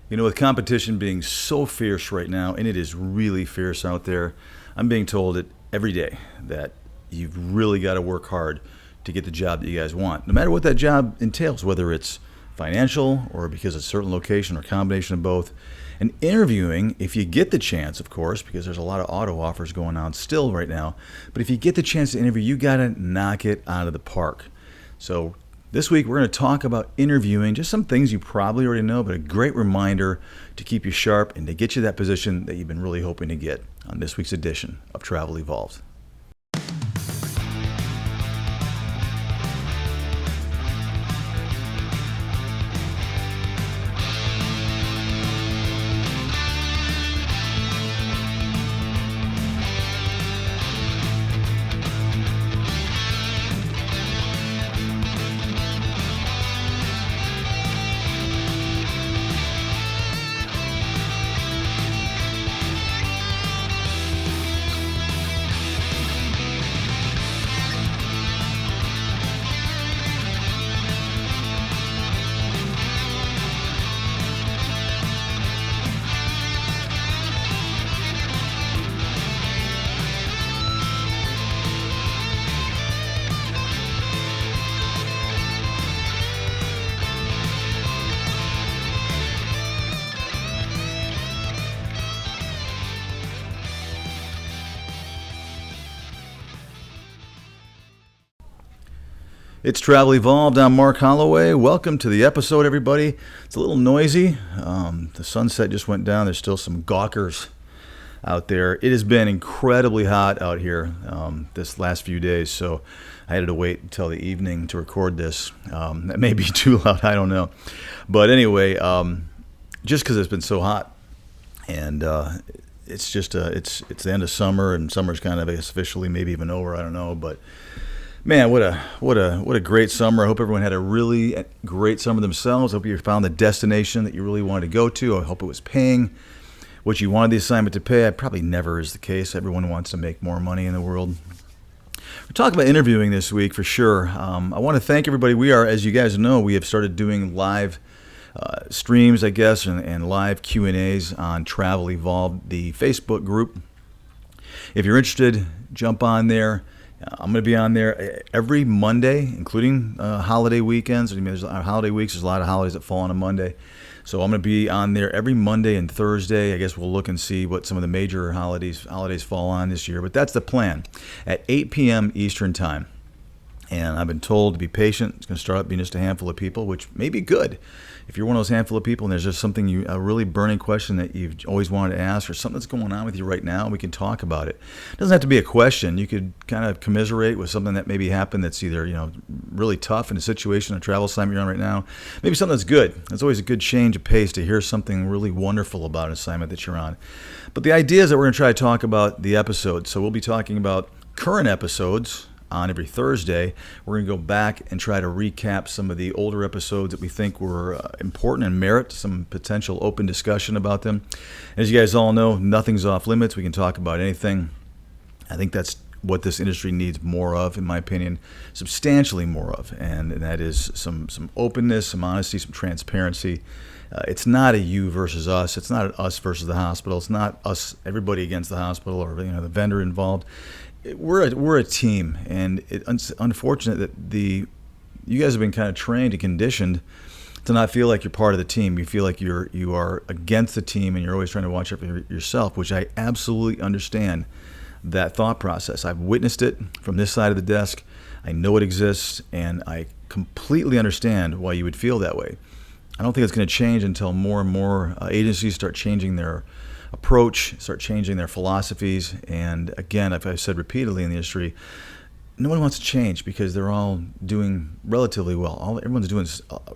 With competition being so fierce right now, and it is really fierce out there, I'm being told it every day that you've really got to work hard to get the job that you guys want, no matter what that job entails, whether it's financial or because it's a certain location or combination of both. And interviewing, if you get the chance, of course, because there's a lot of auto offers going on still right now, but if you get the chance to interview, you got to knock it out of the park. So this week, we're going to talk about interviewing, just some things you probably already know, but a great reminder to keep you sharp and to get you that position that you've been really hoping to get on this week's edition of Travel Evolved. It's Travel Evolved. I'm Mark Holloway. Welcome to the episode, everybody. It's a little noisy. The sunset just went down. There's still some gawkers out there. It has been incredibly hot out here this last few days, so I had to wait until the evening to record this. That may be too loud. I don't know. But anyway, just because it's been so hot, and it's just it's the end of summer, and summer's kind of officially maybe even over. I don't know, but man, what a great summer. I hope everyone had a really great summer themselves. I hope you found the destination that you really wanted to go to. I hope it was paying what you wanted the assignment to pay. It probably never is the case. Everyone wants to make more money in the world. We're talking about interviewing this week for sure. I want to thank everybody. We are, as you guys know, we have started doing live streams, I guess, and live Q&As on Travel Evolved, the Facebook group. If you're interested, jump on there. I'm going to be on there every Monday, including holiday weekends. I mean, there's holiday weeks. There's a lot of holidays that fall on a Monday. So I'm going to be on there every Monday and Thursday. I guess we'll look and see what some of the major holidays fall on this year. But that's the plan, at 8 p.m. Eastern Time. And I've been told to be patient. It's going to start out being just a handful of people, which may be good. If you're one of those handful of people and there's just something, a really burning question that you've always wanted to ask, or something that's going on with you right now, we can talk about it. It doesn't have to be a question. You could kind of commiserate with something that maybe happened that's either, really tough in a situation, a travel assignment you're on right now. Maybe something that's good. It's always a good change of pace to hear something really wonderful about an assignment that you're on. But the idea is that we're going to try to talk about the episode. So we'll be talking about current episodes on every Thursday. We're going to go back and try to recap some of the older episodes that we think were important and merit some potential open discussion about them. As you guys all know, nothing's off limits. We can talk about anything. I think that's what this industry needs more of, in my opinion, substantially more of, and that is some openness, some honesty, some transparency. It's not a you versus us. It's not an us versus the hospital. It's not us, everybody against the hospital or the vendor involved. We're a team, and it's unfortunate that you guys have been kind of trained and conditioned to not feel like you're part of the team. You feel like you are against the team, and you're always trying to watch out for yourself, which I absolutely understand that thought process. I've witnessed it from this side of the desk. I know it exists, and I completely understand why you would feel that way. I don't think it's going to change until more and more agencies start changing their approach, start changing their philosophies. And again, if I've said repeatedly in the industry, no one wants to change because they're all doing relatively well. Everyone's doing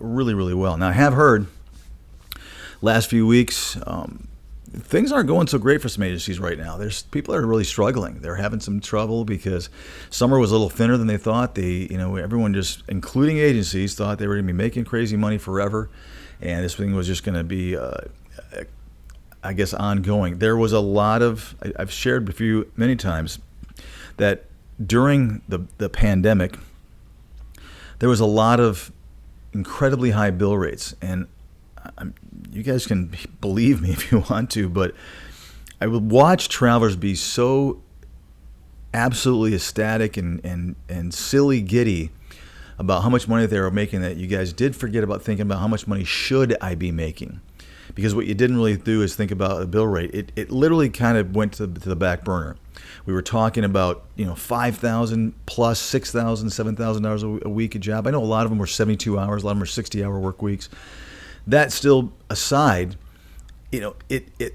really, really well. Now, I have heard last few weeks, things aren't going so great for some agencies right now. People are really struggling. They're having some trouble because summer was a little thinner than they thought. Everyone just, including agencies, thought they were going to be making crazy money forever, and this thing was just going to be I guess, ongoing. There was a lot of, I've shared with you many times, that during the pandemic, there was a lot of incredibly high bill rates. And you guys can believe me if you want to, but I would watch travelers be so absolutely ecstatic and silly giddy about how much money they were making that you guys did forget about thinking about how much money should I be making. Because what you didn't really do is think about the bill rate. It literally kind of went to the back burner. We were talking about $5,000 plus $6,000, $7,000 a week a job. I know a lot of them were 72 hours, a lot of them were 60-hour work weeks. That still aside, it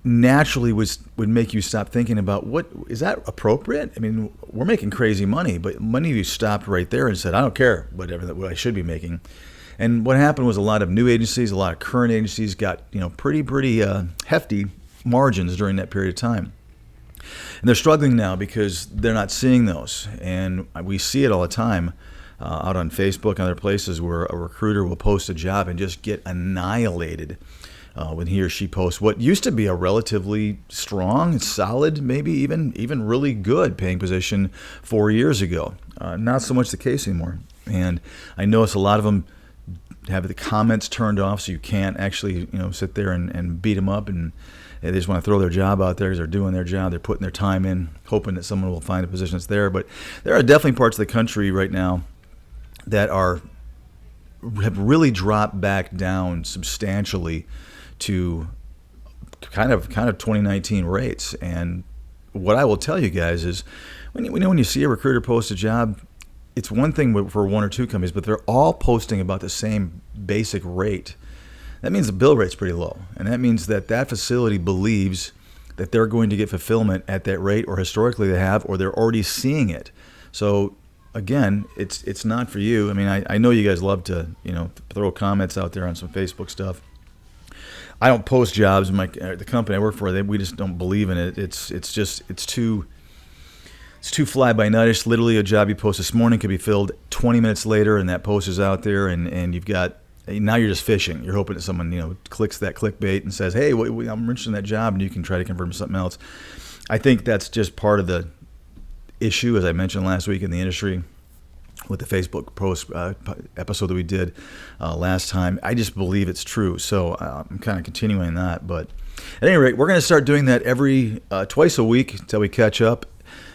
naturally would make you stop thinking about what is that appropriate? I mean, we're making crazy money, but many of you stopped right there and said, I don't care what I should be making. And what happened was a lot of new agencies, a lot of current agencies got pretty hefty margins during that period of time. And they're struggling now because they're not seeing those. And we see it all the time out on Facebook and other places where a recruiter will post a job and just get annihilated when he or she posts what used to be a relatively strong, solid, maybe even really good paying position 4 years ago. Not so much the case anymore. And I notice a lot of them have the comments turned off, so you can't actually sit there and beat them up, and they just want to throw their job out there because they're doing their job, they're putting their time in, hoping that someone will find a position that's there. But there are definitely parts of the country right now that have really dropped back down substantially to kind of 2019 rates. And what I will tell you guys is when you see a recruiter post a job, it's one thing for one or two companies, but they're all posting about the same basic rate. That means the bill rate's pretty low. And that means that facility believes that they're going to get fulfillment at that rate, or historically they have, or they're already seeing it. So again, it's not for you. I mean, I know you guys love to throw comments out there on some Facebook stuff. I don't post jobs in the company I work for. We just don't believe in it. It's too fly-by-nightish. Literally, a job you post this morning could be filled 20 minutes later, and that post is out there, and now you're just fishing. You're hoping that someone clicks that clickbait and says, hey, I'm interested in that job, and you can try to convert to something else. I think that's just part of the issue, as I mentioned last week, in the industry with the Facebook post episode that we did last time. I just believe it's true, so I'm kind of continuing that. But at any rate, we're going to start doing that every twice a week until we catch up.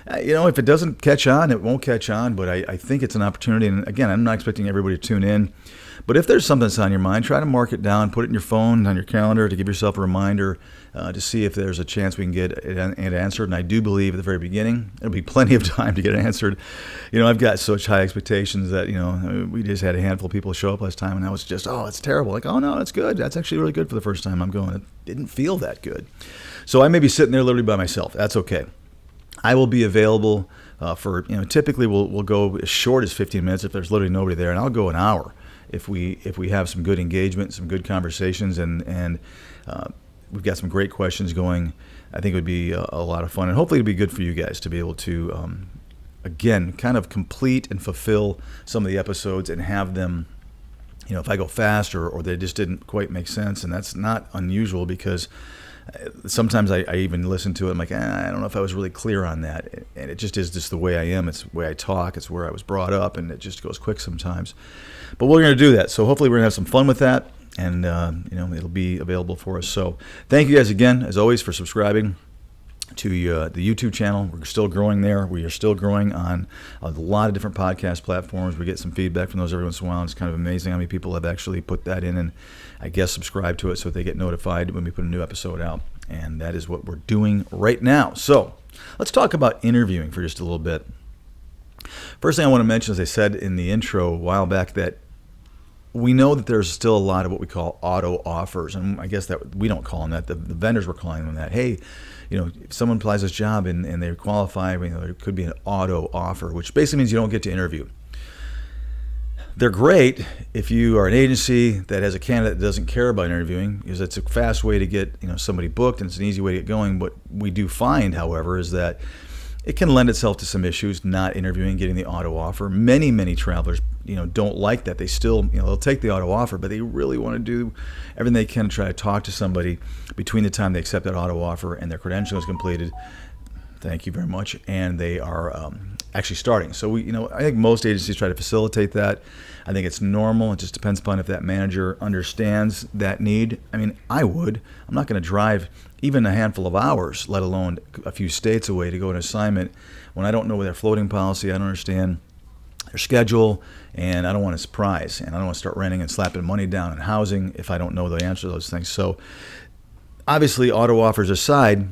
If it doesn't catch on, it won't catch on, but I think it's an opportunity. And again, I'm not expecting everybody to tune in. But if there's something that's on your mind, try to mark it down, put it in your phone, on your calendar to give yourself a reminder to see if there's a chance we can get it answered. And I do believe at the very beginning, there'll be plenty of time to get it answered. I've got such high expectations that, we just had a handful of people show up last time, and I was just, oh, it's terrible. Like, oh, no, it's good. That's actually really good for the first time I'm going. It didn't feel that good. So I may be sitting there literally by myself. That's okay. I will be available for, typically we'll go as short as 15 minutes if there's literally nobody there, and I'll go an hour if we have some good engagement, some good conversations, and we've got some great questions going. I think it would be a lot of fun, and hopefully it'd be good for you guys to be able to, again, kind of complete and fulfill some of the episodes and have them, if I go fast or they just didn't quite make sense, and that's not unusual because sometimes I even listen to it. I'm like, I don't know if I was really clear on that. And it just is just the way I am. It's the way I talk. It's where I was brought up, and it just goes quick sometimes. But we're going to do that. So hopefully we're going to have some fun with that, and it'll be available for us. So thank you guys again, as always, for subscribing to the YouTube channel. We're still growing there. We are still growing on a lot of different podcast platforms. We get some feedback from those every once in a while. It's kind of amazing how many people have actually put that in and, I guess, subscribe to it so they get notified when we put a new episode out. And that is what we're doing right now. So let's talk about interviewing for just a little bit. First thing I want to mention, as I said in the intro a while back, that we know that there's still a lot of what we call auto offers. And I guess that we don't call them that. The vendors were calling them that. Hey, if someone applies this job and they qualify, there could be an auto offer, which basically means you don't get to interview. They're great if you are an agency that has a candidate that doesn't care about interviewing, because it's a fast way to get somebody booked, and it's an easy way to get going. What we do find, however, is that it can lend itself to some issues, not interviewing, getting the auto offer. Many travelers, don't like that. They still, they'll take the auto offer, but they really want to do everything they can to try to talk to somebody between the time they accept that auto offer and their credentialing is completed. Thank you very much. And they are actually starting. So I think most agencies try to facilitate that. I think it's normal. It just depends upon if that manager understands that need. I mean, I'm not going to drive even a handful of hours, let alone a few states away to go on assignment when I don't know their floating policy. I don't understand their schedule, and I don't want a surprise. And I don't want to start renting and slapping money down on housing if I don't know the answer to those things. So obviously, auto offers aside,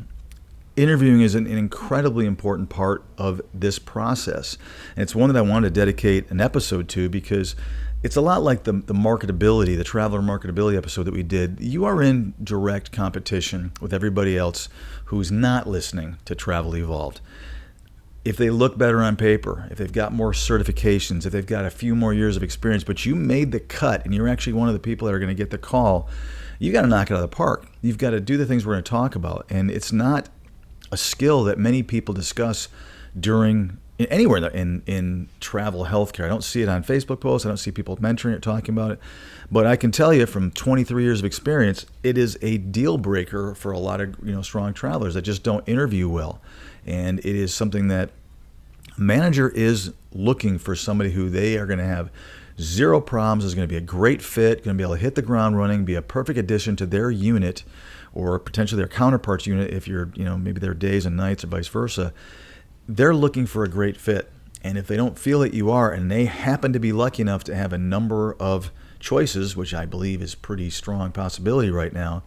interviewing is an incredibly important part of this process. And it's one that I wanted to dedicate an episode to because it's a lot like the marketability, the traveler marketability episode that we did. You are in direct competition with everybody else who's not listening to Travel Evolved. If they look better on paper, if they've got more certifications, if they've got a few more years of experience, but you made the cut and you're actually one of the people that are going to get the call, you got to knock it out of the park. You've got to do the things we're going to talk about. And it's not a skill that many people discuss anywhere in travel healthcare. I don't see it on Facebook posts. I don't see people mentoring it, talking about it. But I can tell you from 23 years of experience, it is a deal breaker for a lot of strong travelers that just don't interview well. And it is something that a manager is looking for somebody who they are going to have zero problems, is going to be a great fit, going to be able to hit the ground running, be a perfect addition to their unit or potentially their counterpart's unit if you're, maybe their days and nights or vice versa. They're looking for a great fit. And if they don't feel that you are, and they happen to be lucky enough to have a number of choices, which I believe is pretty strong possibility right now,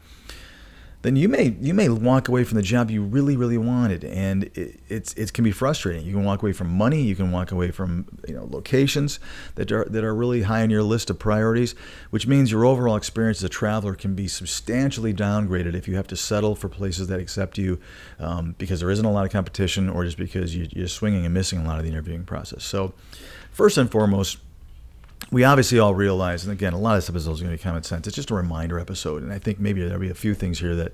then you may walk away from the job you really, really wanted, and it can be frustrating. You can walk away from money, you can walk away from locations that are really high on your list of priorities, which means your overall experience as a traveler can be substantially downgraded if you have to settle for places that accept you because there isn't a lot of competition, or just because you're swinging and missing a lot of the interviewing process. So, first and foremost, we obviously all realize, and again, a lot of this episode is going to be common sense. It's just a reminder episode, and I think maybe there'll be a few things here that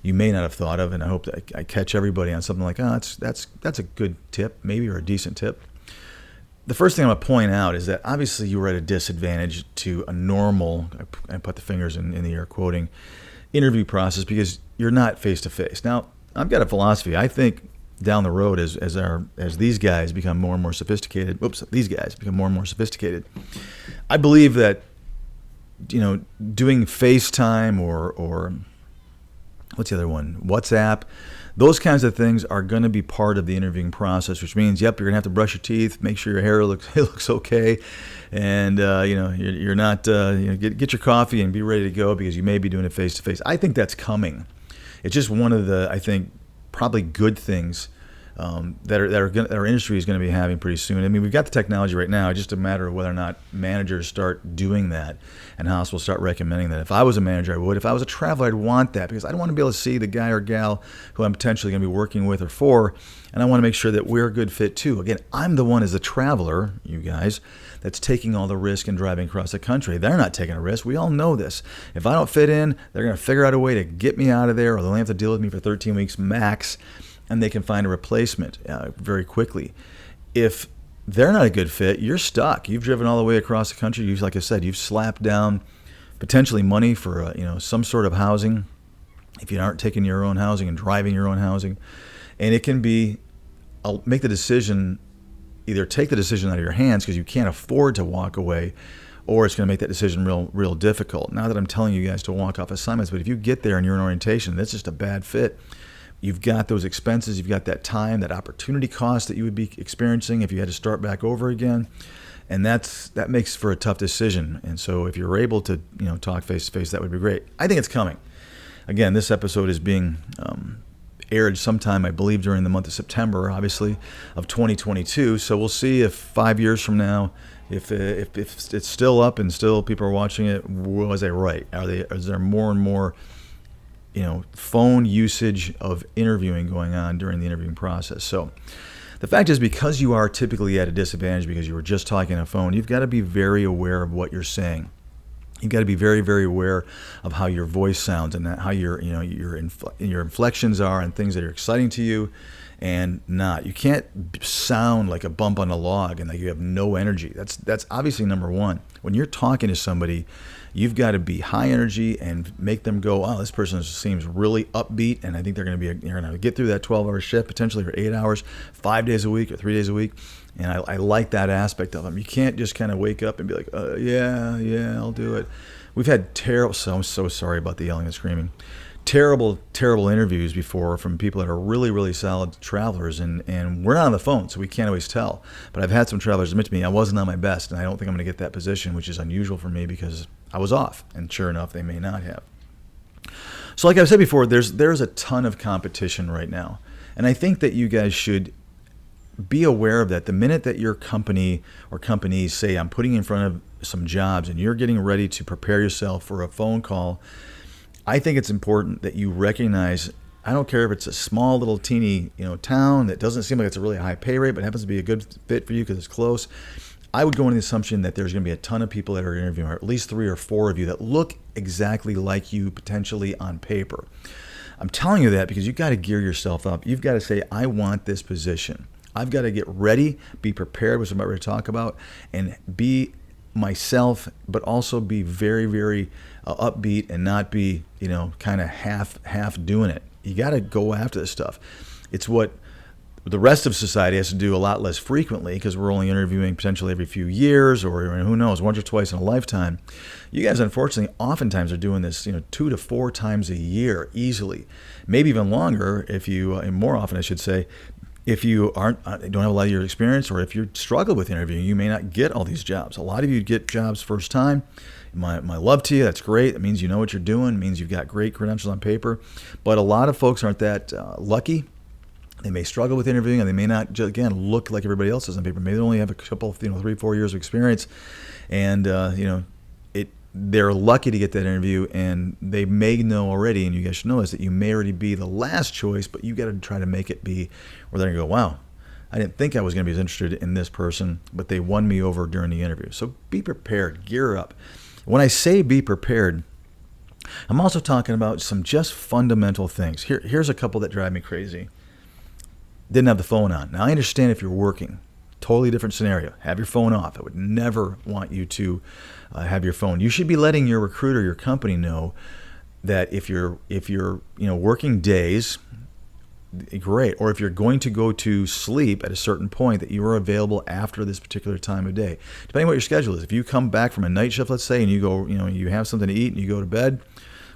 you may not have thought of, and I hope that I catch everybody on something like, that's a good tip, maybe, or a decent tip. The first thing I'm going to point out is that obviously you were at a disadvantage to a normal, I put the fingers in the air quoting, interview process because you're not face-to-face. Now, I've got a philosophy. I think down the road, as these guys become more and more sophisticated, I believe that doing FaceTime or what's the other one, WhatsApp, those kinds of things are going to be part of the interviewing process, which means you're going to have to brush your teeth, make sure your hair looks okay, and you're not get your coffee and be ready to go because you may be doing it face to face. I think that's coming. It's just one of the, I think, probably good things that our industry is going to be having pretty soon. I mean, we've got the technology right now. It's just a matter of whether or not managers start doing that and hospitals start recommending that. If I was a manager, I would. If I was a traveler, I'd want that because I don't want to be able to see the guy or gal who I'm potentially going to be working with or for, and I want to make sure that we're a good fit too. Again, I'm the one as a traveler, you guys, that's taking all the risk and driving across the country. They're not taking a risk. We all know this. If I don't fit in, they're going to figure out a way to get me out of there, or they'll only have to deal with me for 13 weeks max, and they can find a replacement very quickly. If they're not a good fit, you're stuck. You've driven all the way across the country. Like I said, you've slapped down potentially money for some sort of housing if you aren't taking your own housing and driving your own housing. And it can be, make the decision, either take the decision out of your hands because you can't afford to walk away, or it's going to make that decision real difficult. Not that I'm telling you guys to walk off assignments, but if you get there and you're in orientation, that's just a bad fit. You've got those expenses, you've got that time, that opportunity cost that you would be experiencing if you had to start back over again, and that makes for a tough decision. And so if you're able to talk face to face, that would be great. I think it's coming. Again, this episode is being aired sometime, I believe, during the month of September, obviously, of 2022. So we'll see if 5 years from now, if it's still up and still people are watching it, was I right? Is there more and more phone usage of interviewing going on during the interviewing process? So the fact is, because you are typically at a disadvantage because you were just talking on a phone, you've got to be very aware of what you're saying. You've got to be very, very aware of how your voice sounds and how your inflections are and things that are exciting to you, and not. You can't sound like a bump on a log and like you have no energy. That's obviously number one. When you're talking to somebody, you've got to be high energy and make them go, oh, this person seems really upbeat, and I think they're going to get through that 12-hour shift potentially for 8 hours, 5 days a week or 3 days a week. And I like that aspect of them. You can't just kind of wake up and be like, yeah, I'll do it. We've had terrible, I'm so sorry about the yelling and screaming. Terrible interviews before from people that are really, really solid travelers, and we're not on the phone, so we can't always tell. But I've had some travelers admit to me, I wasn't on my best, and I don't think I'm going to get that position, which is unusual for me because I was off, and sure enough, they may not have. So like I said before, there's a ton of competition right now, and I think that you guys should be aware of that. The minute that your company or companies say, I'm putting you in front of some jobs, and you're getting ready to prepare yourself for a phone call, I think it's important that you recognize, I don't care if it's a small little teeny town that doesn't seem like it's a really high pay rate, but happens to be a good fit for you because it's close. I would go into the assumption that there's going to be a ton of people that are interviewing, or at least 3 or 4 of you that look exactly like you potentially on paper. I'm telling you that because you've got to gear yourself up. You've got to say, I want this position. I've got to get ready, be prepared, which I'm about to talk about, and be myself, but also be very, very upbeat and not be, kind of half doing it. You got to go after this stuff. It's what the rest of society has to do a lot less frequently because we're only interviewing potentially every few years, or who knows, once or twice in a lifetime. You guys, unfortunately, oftentimes are doing this, 2 to 4 times a year easily, maybe even longer and more often, I should say. If you don't have a lot of your experience, or if you struggle with interviewing, you may not get all these jobs. A lot of you get jobs first time. My love to you. That's great. It means you know what you're doing. It means you've got great credentials on paper. But a lot of folks aren't that lucky. They may struggle with interviewing, and they may not, again, look like everybody else does on paper. Maybe they only have a couple, 3, 4 years of experience, and they're lucky to get that interview, and they may know already, and you guys should know this, that you may already be the last choice, but you got to try to make it be where they're going to go, wow, I didn't think I was going to be as interested in this person, but they won me over during the interview. So be prepared, gear up. When I say be prepared, I'm also talking about some just fundamental things. Here's a couple that drive me crazy. Didn't have the phone on. Now, I understand if you're working. Totally different scenario. Have your phone off. I would never want you to have your phone. You should be letting your recruiter, your company, know that if you're working days, great. Or if you're going to go to sleep at a certain point, that you are available after this particular time of day, depending on what your schedule is. If you come back from a night shift, let's say, and you go, you have something to eat and you go to bed,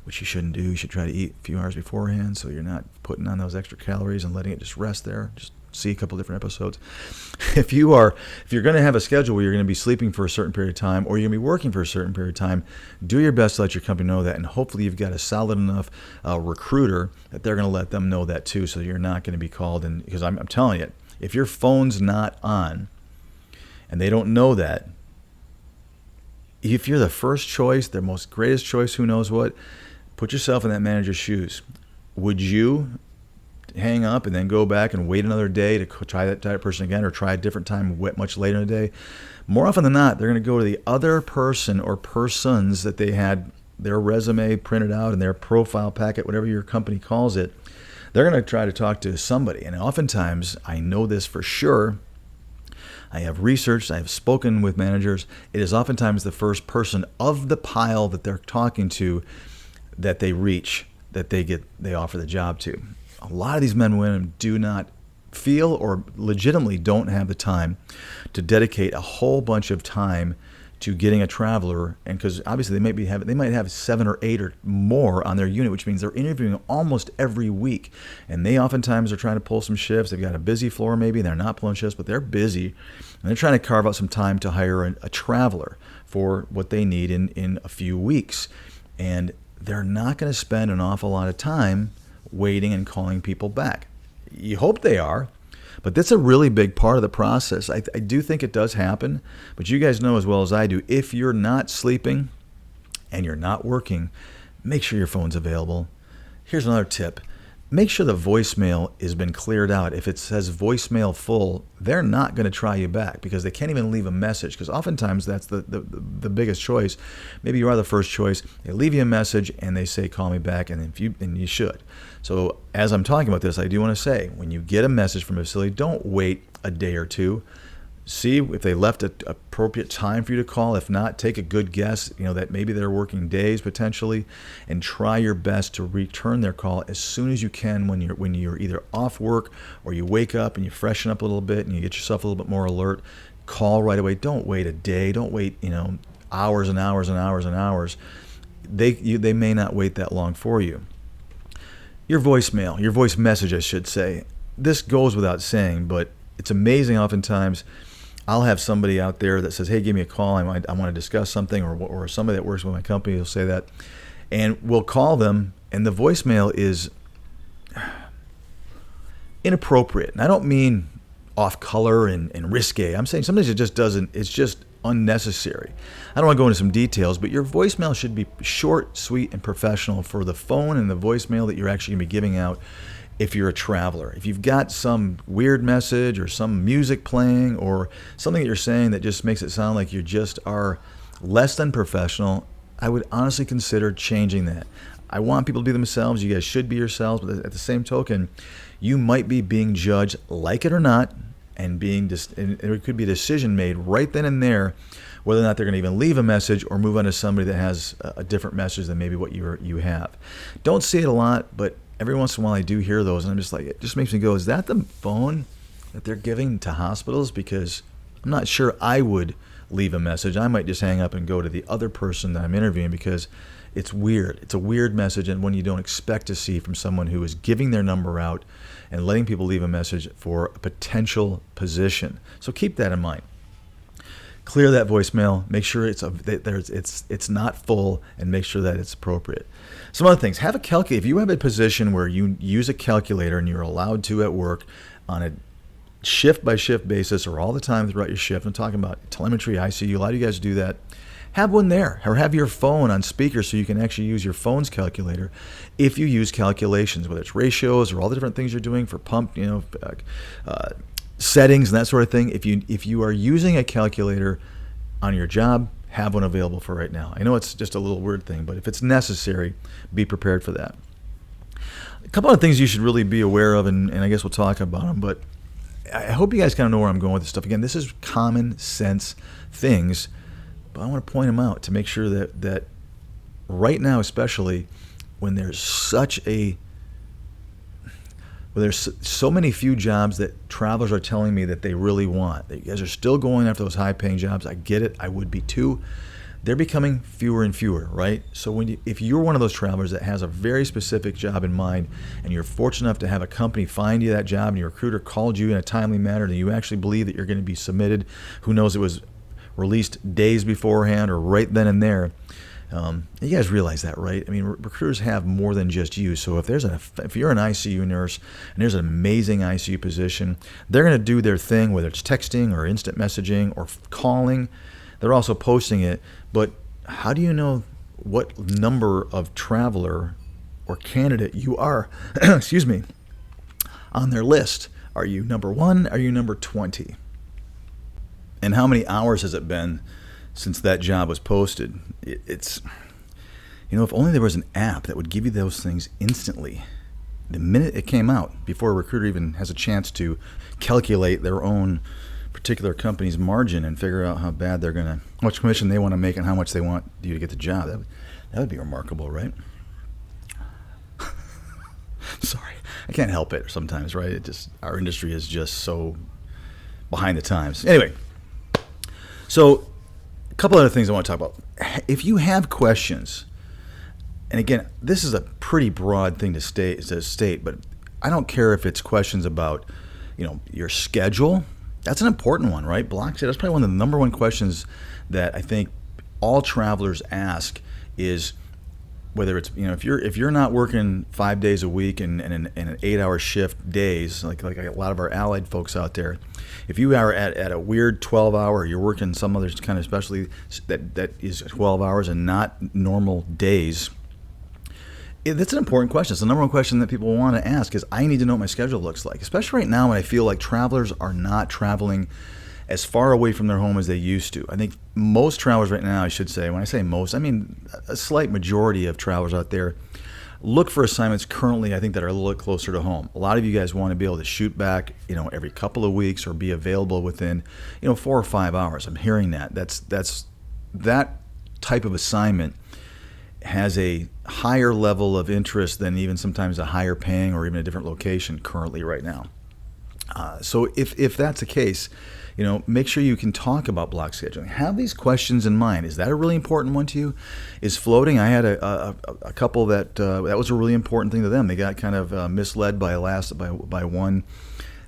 which you shouldn't do. You should try to eat a few hours beforehand so you're not putting on those extra calories and letting it just rest there. Just see a couple different episodes. If you're going to have a schedule where you're going to be sleeping for a certain period of time, or you're going to be working for a certain period of time, do your best to let your company know that, and hopefully you've got a solid enough recruiter that they're going to let them know that too, so you're not going to be called. And because I'm telling you, if your phone's not on and they don't know that, if you're the first choice, their most greatest choice, who knows what, put yourself in that manager's shoes. Would you hang up and then go back and wait another day to try that person again, or try a different time much later in the day? More often than not, they're going to go to the other person or persons that they had their resume printed out in their profile packet, whatever your company calls it. They're going to try to talk to somebody. And oftentimes, I know this for sure, I have researched, I have spoken with managers, it is oftentimes the first person of the pile that they're talking to that they reach, that they offer the job to. A lot of these men and women do not feel, or legitimately don't have the time to dedicate a whole bunch of time to getting a traveler, and because obviously they might have 7 or 8 or more on their unit, which means they're interviewing almost every week, and they oftentimes are trying to pull some shifts. They've got a busy floor maybe, and they're not pulling shifts, but they're busy, and they're trying to carve out some time to hire a traveler for what they need in a few weeks, and they're not going to spend an awful lot of time waiting and calling people back. You hope they are, but that's a really big part of the process. I do think it does happen, but you guys know as well as I do, if you're not sleeping and you're not working, make sure your phone's available. Here's another tip. make sure the voicemail has been cleared out. If it says voicemail full, they're not going to try you back because they can't even leave a message, because oftentimes that's the biggest choice. Maybe you are the first choice. They leave you a message and they say, call me back, and you should. So as I'm talking about this, I do want to say, when you get a message from a facility, don't wait a day or two. See if they left an appropriate time for you to call. If not, take a good guess, that maybe they're working days potentially, and try your best to return their call as soon as you can when you're either off work or you wake up and you freshen up a little bit and you get yourself a little bit more alert. Call right away. Don't wait a day. Don't wait, hours and hours and hours and hours. They may not wait that long for you. Your voice message, I should say. This goes without saying, but it's amazing oftentimes. I'll have somebody out there that says, hey, give me a call. I want to discuss something, or somebody that works with my company will say that. And we'll call them, and the voicemail is inappropriate. And I don't mean off color and risque. I'm saying sometimes it's just unnecessary. I don't want to go into some details, but your voicemail should be short, sweet, and professional for the phone and the voicemail that you're actually going to be giving out. If you're a traveler, if you've got some weird message or some music playing or something that you're saying that just makes it sound like you just are less than professional, I would honestly consider changing that. I want people to be themselves. You guys should be yourselves, but at the same token, you might be being judged, like it or not, and there could be a decision made right then and there whether or not they're going to even leave a message or move on to somebody that has a different message than maybe what you have. Don't see it a lot, but every once in a while I do hear those, and I'm just like, it just makes me go, is that the phone that they're giving to hospitals? Because I'm not sure I would leave a message. I might just hang up and go to the other person that I'm interviewing, because it's weird. It's a weird message, and one you don't expect to see from someone who is giving their number out and letting people leave a message for a potential position. So keep that in mind. Clear that voicemail. Make sure it's not full, and make sure that it's appropriate. Some other things. Have a calculator. If you have a position where you use a calculator and you're allowed to at work on a shift-by-shift basis or all the time throughout your shift, I'm talking about telemetry, ICU, a lot of you guys do that. Have one there, or have your phone on speaker so you can actually use your phone's calculator if you use calculations, whether it's ratios or all the different things you're doing for pump, settings and that sort of thing. If you are using a calculator on your job, have one available for right now. I know it's just a little weird thing, but if it's necessary, be prepared for that. A couple of things you should really be aware of, and I guess we'll talk about them, but I hope you guys kind of know where I'm going with this stuff. Again, this is common sense things, but I want to point them out to make sure that right now, especially when there's so many few jobs that travelers are telling me that they really want. You guys are still going after those high-paying jobs. I get it. I would be too. They're becoming fewer and fewer, right? So if you're one of those travelers that has a very specific job in mind, and you're fortunate enough to have a company find you that job, and your recruiter called you in a timely manner, and you actually believe that you're going to be submitted, who knows, it was released days beforehand or right then and there. You guys realize that, right? I mean, recruiters have more than just you. So if you're an ICU nurse and there's an amazing ICU position, they're going to do their thing, whether it's texting or instant messaging or calling. They're also posting it. But how do you know what number of traveler or candidate you are, excuse me, on their list? Are you number 1? Are you number 20? And how many hours has it been since that job was posted? It's, if only there was an app that would give you those things instantly, the minute it came out, before a recruiter even has a chance to calculate their own particular company's margin and figure out how much commission they want to make and how much they want you to get the job. That would be remarkable, right? Sorry, I can't help it sometimes, right? Our industry is just so behind the times. Anyway, so a couple other things I want to talk about. If you have questions, and again, this is a pretty broad thing to state, but I don't care if it's questions about, your schedule. That's an important one, right? Block schedule. That's probably one of the number one questions that I think all travelers ask is whether it's, if you're not working 5 days a week and an 8-hour shift days, like a lot of our allied folks out there, if you are at a weird 12-hour, you're working some other kind of specialty that is 12 hours and not normal days, That's an important question. It's the number one question that people want to ask is I need to know what my schedule looks like, especially right now when I feel like travelers are not traveling as far away from their home as they used to. I think most travelers right now, I should say, when I say most, I mean a slight majority of travelers out there look for assignments currently, I think, that are a little closer to home. A lot of you guys want to be able to shoot back, every couple of weeks or be available within, 4 or 5 hours. I'm hearing that. That type of assignment has a higher level of interest than even sometimes a higher paying or even a different location currently right now. So if that's the case, make sure you can talk about block scheduling. Have these questions in mind. Is that a really important one to you? Is floating? I had a couple that was a really important thing to them. They got kind of misled by one.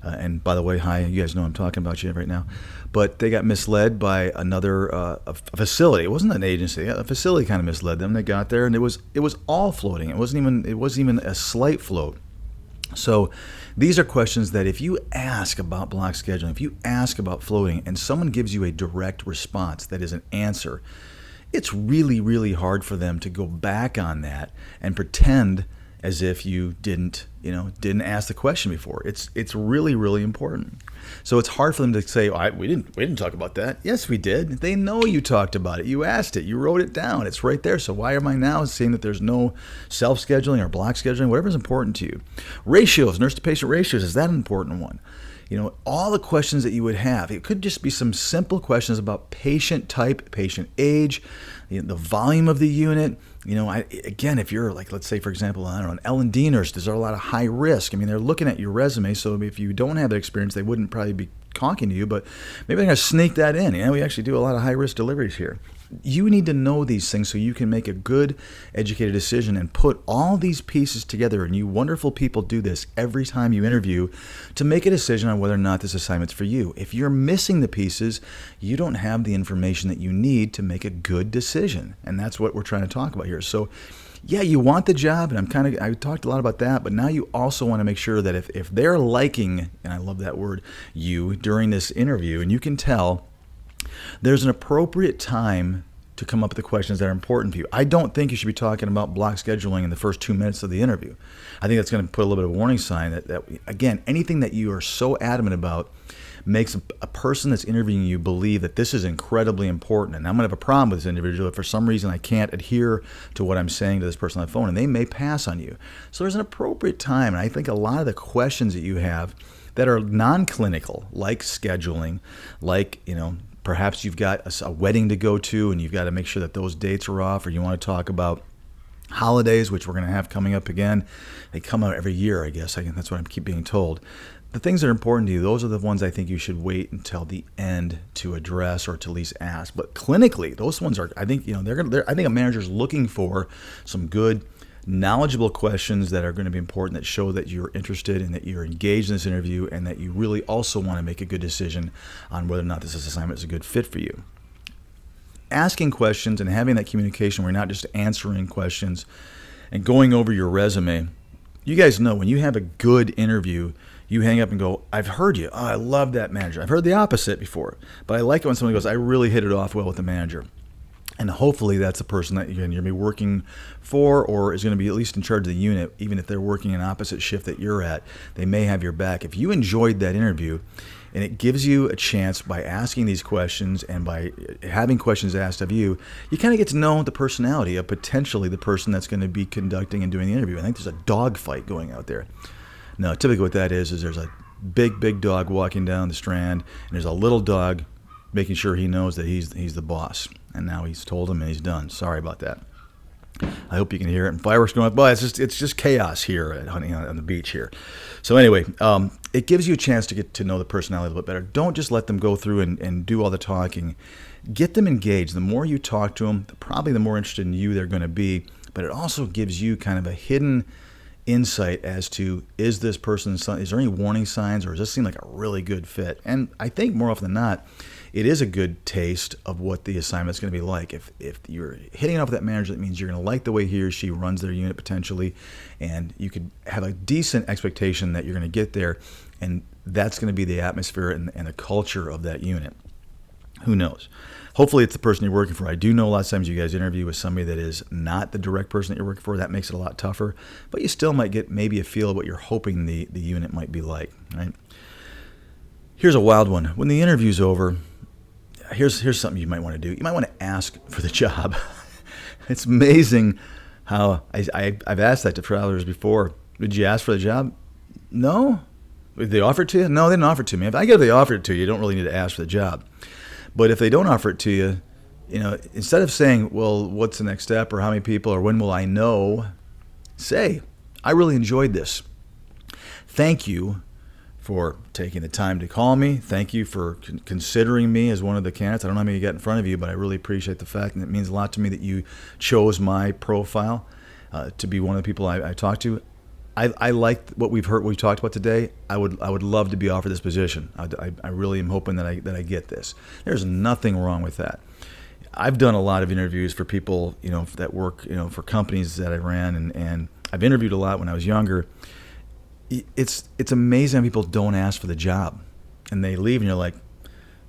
And by the way, hi, you guys know I'm talking about you right now. But they got misled by another a facility. It wasn't an agency. A facility kind of misled them. They got there, and it was all floating. It wasn't even a slight float. So these are questions that if you ask about block scheduling, if you ask about floating, and someone gives you a direct response that is an answer, it's really, really hard for them to go back on that and pretend as if you didn't ask the question before. It's really, really important. So it's hard for them to say, we didn't talk about that. Yes, we did. They know you talked about it. You asked it. You wrote it down. It's right there. So why am I now saying that there's no self-scheduling or block scheduling, whatever is important to you? Ratios, nurse-to-patient ratios, is that an important one? All the questions that you would have. It could just be some simple questions about patient type, patient age, the volume of the unit. Again, if you're like, let's say, for example, I don't know, an L&D nurse, there's a lot of high risk. I mean, they're looking at your resume, so if you don't have that experience, they wouldn't probably be talking to you, but maybe they're going to sneak that in. We actually do a lot of high-risk deliveries here. You need to know these things so you can make a good, educated decision and put all these pieces together, and you wonderful people do this every time you interview to make a decision on whether or not this assignment's for you. If you're missing the pieces, you don't have the information that you need to make a good decision, and that's what we're trying to talk about here. So yeah, you want the job, and I talked a lot about that, but now you also want to make sure that if they're liking, and I love that word, you during this interview, and you can tell, there's an appropriate time to come up with the questions that are important to you. I don't think you should be talking about block scheduling in the first 2 minutes of the interview. I think that's going to put a little bit of a warning sign that again, anything that you are so adamant about makes a person that's interviewing you believe that this is incredibly important. And I'm going to have a problem with this individual if for some reason I can't adhere to what I'm saying to this person on the phone, and they may pass on you. So there's an appropriate time, and I think a lot of the questions that you have that are non-clinical, like scheduling, like, perhaps you've got a wedding to go to and you've got to make sure that those dates are off, or you want to talk about holidays, which we're going to have coming up again. They come out every year, I guess. That's what I keep being told. The things that are important to you, those are the ones I think you should wait until the end to address or to at least ask. But clinically, those ones are, I think, I think a manager's looking for some good, knowledgeable questions that are going to be important, that show that you're interested and that you're engaged in this interview, and that you really also want to make a good decision on whether or not this assignment is a good fit for you. Asking questions and having that communication where you're not just answering questions and going over your resume. You guys know when you have a good interview, you hang up and go, I've heard you. Oh, I love that manager. I've heard the opposite before, but I like it when someone goes, I really hit it off well with the manager. And hopefully that's the person that you're going to be working for, or is going to be at least in charge of the unit. Even if they're working an opposite shift that you're at, they may have your back. If you enjoyed that interview, and it gives you a chance by asking these questions and by having questions asked of you, you kind of get to know the personality of potentially the person that's going to be conducting and doing the interview. I think there's a dog fight going out there. No, typically what that is there's a big dog walking down the Strand, and there's a little dog making sure he knows that he's the boss. And now he's told him and he's done. Sorry about that. I hope you can hear it. And fireworks going by. It's just chaos here on the beach here. So anyway, it gives you a chance to get to know the personality a little bit better. Don't just let them go through and do all the talking. Get them engaged. The more you talk to them, probably the more interested in you they're going to be. But it also gives you kind of a hidden insight as to, is this person, is there any warning signs, or does this seem like a really good fit? And I think more often than not, it is a good taste of what the assignment's going to be like. If you're hitting it off with that manager, that means you're going to like the way he or she runs their unit potentially, and you could have a decent expectation that you're going to get there, and that's going to be the atmosphere and the culture of that unit. Who knows? Hopefully it's the person you're working for. I do know a lot of times you guys interview with somebody that is not the direct person that you're working for. That makes it a lot tougher. But you still might get maybe a feel of what you're hoping the unit might be like, right? Here's a wild one. When the interview's over, here's something you might want to do. You might want to ask for the job. It's amazing how I've asked that to travelers before. Did you ask for the job? No. Did they offer it to you? No, they didn't offer it to me. If they offered it to you, you don't really need to ask for the job. But if they don't offer it to you, instead of saying, well, what's the next step or how many people or when will I know, say, I really enjoyed this. Thank you for taking the time to call me. Thank you for considering me as one of the candidates. I don't know how many you got in front of you, but I really appreciate the fact, and it means a lot to me that you chose my profile to be one of the people I talked to. I like what we've talked about today. I would love to be offered this position. I really am hoping that I get this. There's nothing wrong with that. I've done a lot of interviews for people, that work, for companies that I ran, and I've interviewed a lot when I was younger. It's amazing how people don't ask for the job, and they leave, and you're like,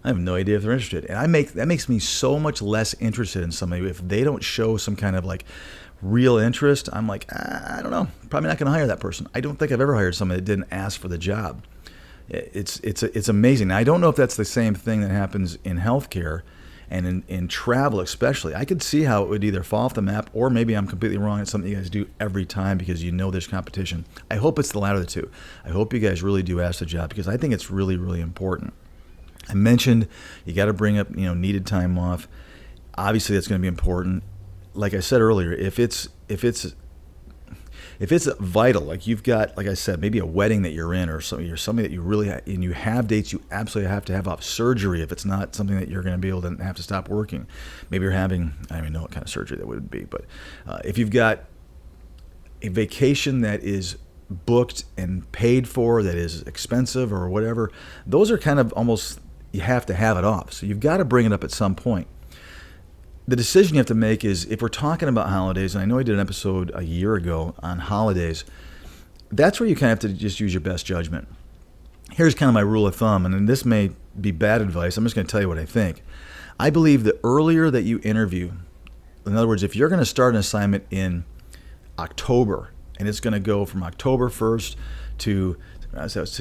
I have no idea if they're interested. And that makes me so much less interested in somebody if they don't show some kind of like real interest. I'm like, I don't know, probably not going to hire that person. I don't think I've ever hired somebody that didn't ask for the job. It's amazing. Now, I don't know if that's the same thing that happens in healthcare and in travel especially. I could see how it would either fall off the map, or maybe I'm completely wrong. It's something you guys do every time because there's competition. I hope it's the latter of the two. I hope you guys really do ask the job because I think it's really, really important. I mentioned you got to bring up, needed time off. Obviously, that's going to be important. Like I said earlier, if it's vital, like you've got, like I said, maybe a wedding that you're in, or something that you really and you have dates you absolutely have to have off, surgery if it's not something that you're going to be able to have to stop working. Maybe you're having, I don't even know what kind of surgery that would be, but if you've got a vacation that is booked and paid for that is expensive or whatever, those are kind of almost, you have to have it off. So you've got to bring it up at some point. The decision you have to make is, if we're talking about holidays, and I know I did an episode a year ago on holidays, that's where you kind of have to just use your best judgment. Here's kind of my rule of thumb, and this may be bad advice. I'm just going to tell you what I think. I believe the earlier that you interview, in other words, if you're going to start an assignment in October, and it's going to go from October 1st to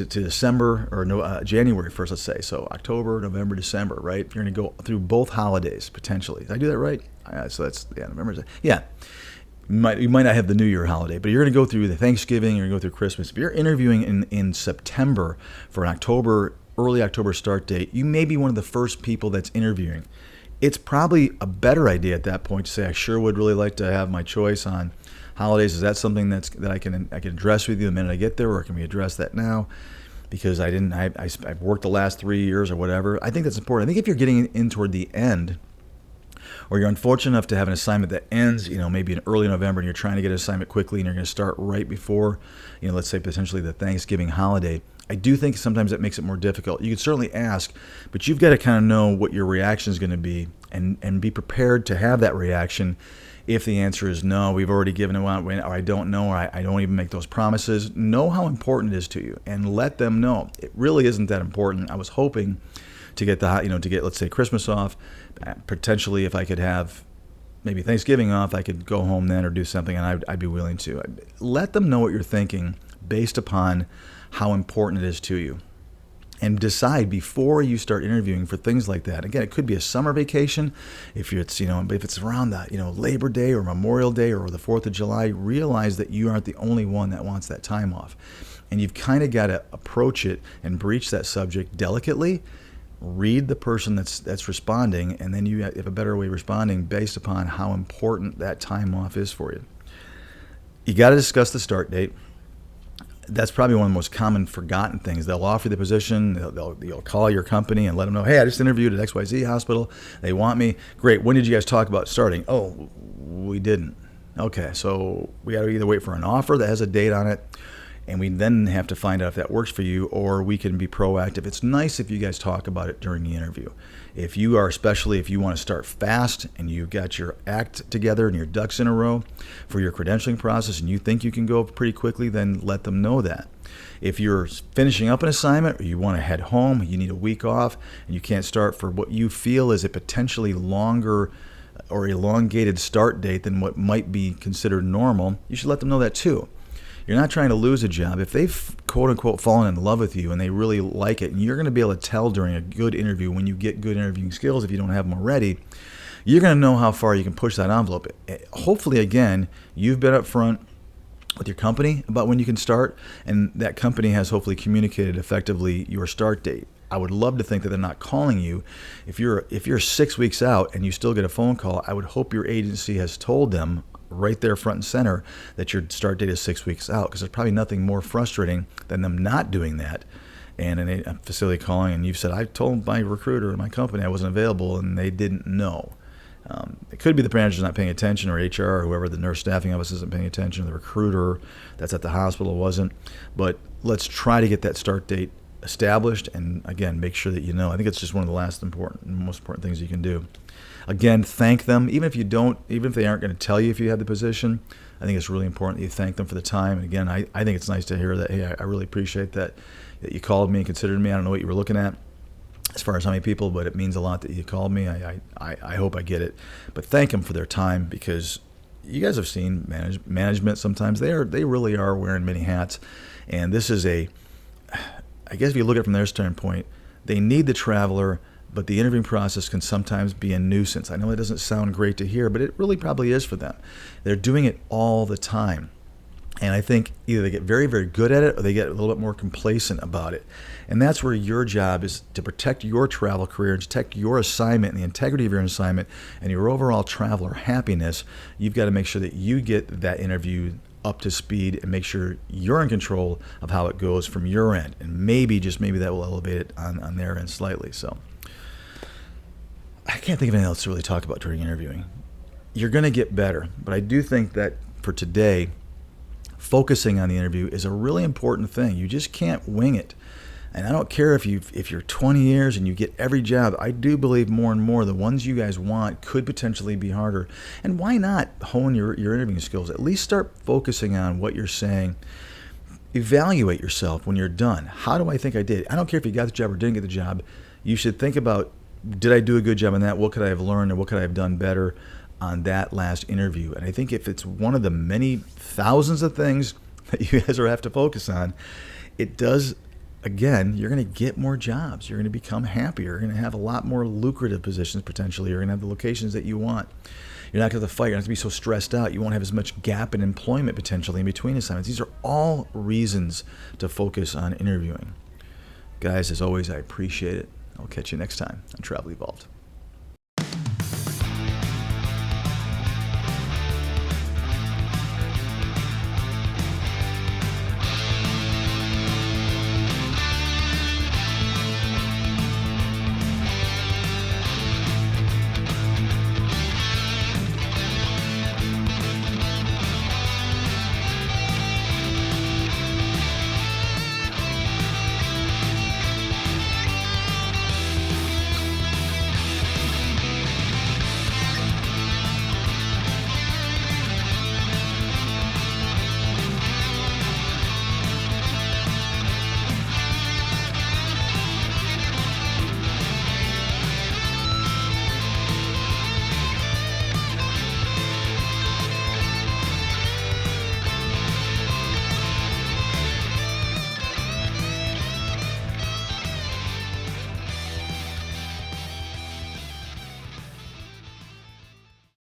December, or January 1st, let's say. So October, November, December, right? You're going to go through both holidays, potentially. Did I do that right? So that's, November. Yeah. You might not have the New Year holiday, but you're going to go through the Thanksgiving, you're going to go through Christmas. If you're interviewing in September for an early October start date, you may be one of the first people that's interviewing. It's probably a better idea at that point to say, I sure would really like to have my choice on holidays. Is that something that I can address with you the minute I get there, or can we address that now? Because I've worked the last 3 years or whatever. I think that's important. I think if you're getting in toward the end, or you're unfortunate enough to have an assignment that ends, maybe in early November, and you're trying to get an assignment quickly, and you're going to start right before, let's say potentially the Thanksgiving holiday, I do think sometimes that makes it more difficult. You can certainly ask, but you've got to kind of know what your reaction is going to be, and be prepared to have that reaction. If the answer is no, we've already given it out, or I don't know, or I don't even make those promises, know how important it is to you and let them know. It really isn't that important. I was hoping to get let's say Christmas off. Potentially, if I could have maybe Thanksgiving off, I could go home then or do something, and I'd be willing to. Let them know what you're thinking based upon how important it is to you. And decide before you start interviewing for things like that. Again, it could be a summer vacation. If it's around that, Labor Day or Memorial Day or the 4th of July, realize that you aren't the only one that wants that time off. And you've kind of got to approach it and breach that subject delicately. Read the person that's responding, and then you have a better way of responding based upon how important that time off is for you. You got to discuss the start date. That's probably one of the most common forgotten things. They'll offer you the position. You'll call your company and let them know, hey, I just interviewed at XYZ hospital. They want me. Great. When did you guys talk about starting? Oh, we didn't. Okay, so we got to either wait for an offer that has a date on it. and we then have to find out if that works for you, or we can be proactive. It's nice if you guys talk about it during the interview. If you are, especially if you want to start fast and you've got your act together and your ducks in a row for your credentialing process and you think you can go pretty quickly, then let them know that. If you're finishing up an assignment or you want to head home, you need a week off, and you can't start for what you feel is a potentially longer or elongated start date than what might be considered normal, you should let them know that too. You're not trying to lose a job. If they've quote-unquote fallen in love with you and they really like it, and you're going to be able to tell during a good interview when you get good interviewing skills, if you don't have them already, you're going to know how far you can push that envelope. Hopefully, again, you've been up front with your company about when you can start, and that company has hopefully communicated effectively your start date. I would love to think that they're not calling you. If you're 6 weeks out and you still get a phone call, I would hope your agency has told them right there front and center that your start date is 6 weeks out, because there's probably nothing more frustrating than them not doing that and a facility calling and you've said, I told my recruiter in my company I wasn't available, and they didn't know. It could be the manager's not paying attention, or HR, or whoever, the nurse staffing office isn't paying attention, or the recruiter that's at the hospital wasn't. But let's try to get that start date established, and again, make sure that you know. I think it's just one of the most important things you can do. Again, thank them, even if they aren't going to tell you if you have the position. I think it's really important that you thank them for the time. And again, I think it's nice to hear that, hey, I really appreciate that you called me and considered me. I don't know what you were looking at as far as how many people, but it means a lot that you called me. I hope I get it. But thank them for their time, because you guys have seen management sometimes. They really are wearing many hats. And this is I guess if you look at it from their standpoint, they need the traveler, but the interviewing process can sometimes be a nuisance. I know it doesn't sound great to hear, but it really probably is for them. They're doing it all the time. And I think either they get very, very good at it, or they get a little bit more complacent about it. And that's where your job is, to protect your travel career, and protect your assignment and the integrity of your assignment and your overall traveler happiness. You've got to make sure that you get that interview up to speed and make sure you're in control of how it goes from your end. And maybe, just maybe, that will elevate it on their end slightly. So I can't think of anything else to really talk about during interviewing. You're going to get better. But I do think that for today, focusing on the interview is a really important thing. You just can't wing it. And I don't care if you're 20 years and you get every job. I do believe more and more the ones you guys want could potentially be harder. And why not hone your interviewing skills? At least start focusing on what you're saying. Evaluate yourself when you're done. How do I think I did? I don't care if you got the job or didn't get the job. You should think about, did I do a good job on that? What could I have learned, or what could I have done better on that last interview? And I think if it's one of the many thousands of things that you guys have to focus on, it does. Again, you're going to get more jobs. You're going to become happier. You're going to have a lot more lucrative positions potentially. You're going to have the locations that you want. You're not going to have to fight. You're not going to be so stressed out. You won't have as much gap in employment potentially in between assignments. These are all reasons to focus on interviewing. Guys, as always, I appreciate it. I'll catch you next time on Travel Evolved.